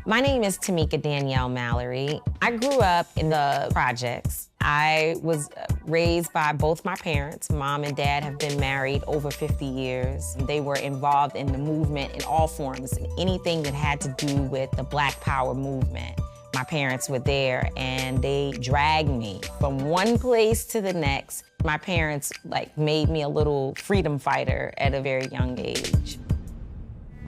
My name is Tamika Mallory. I grew up in the projects. I was raised by both my parents. Mom and dad have been married over 50 years. They were involved in the movement in all forms, anything that had to do with the Black Power movement. My parents were there and they dragged me from one place to the next. My parents made me a little freedom fighter at a very young age.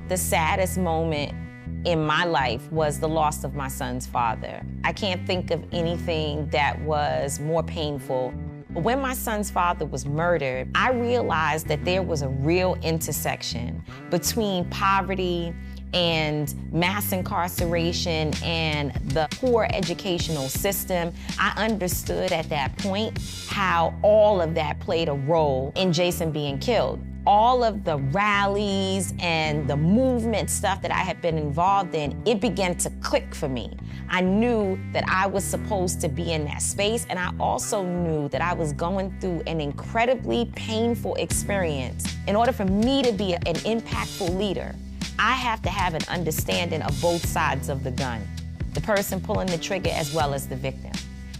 The saddest moment in my life was the loss of my son's father. I can't think of anything that was more painful. When my son's father was murdered, I realized that there was a real intersection between poverty and mass incarceration and the poor educational system. I understood at that point how all of that played a role in Jason being killed. All of the rallies and the movement stuff that I had been involved in, it began to click for me. I knew that I was supposed to be in that space, and I also knew that I was going through an incredibly painful experience. In order for me to be an impactful leader, I have to have an understanding of both sides of the gun, the person pulling the trigger as well as the victim.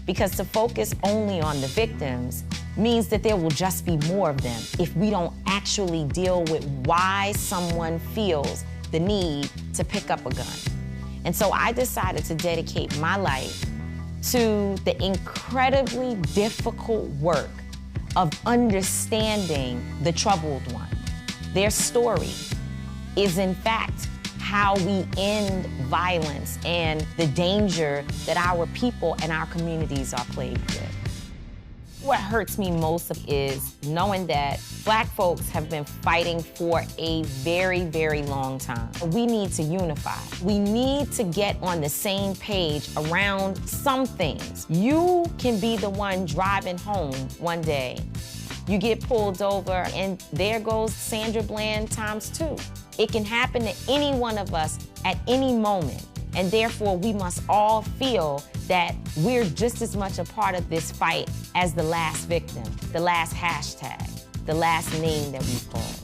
Because to focus only on the victims means that there will just be more of them if we don't actually deal with why someone feels the need to pick up a gun. And so I decided to dedicate my life to the incredibly difficult work of understanding the troubled one. Their story is in fact how we end violence and the danger that our people and our communities are plagued with. What hurts me most is knowing that Black folks have been fighting for a very, very long time. We need to unify. We need to get on the same page around some things. You can be the one driving home one day. You get pulled over and there goes Sandra Bland ×2. It can happen to any one of us at any moment. And therefore, we must all feel that we're just as much a part of this fight as the last victim, the last hashtag, the last name that we called.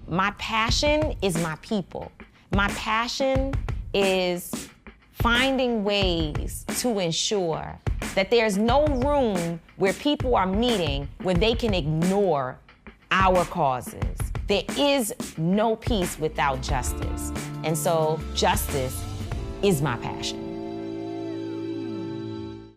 My passion is my people. My passion is finding ways to ensure that there's no room where people are meeting where they can ignore our causes. There is no peace without justice. And so justice is my passion.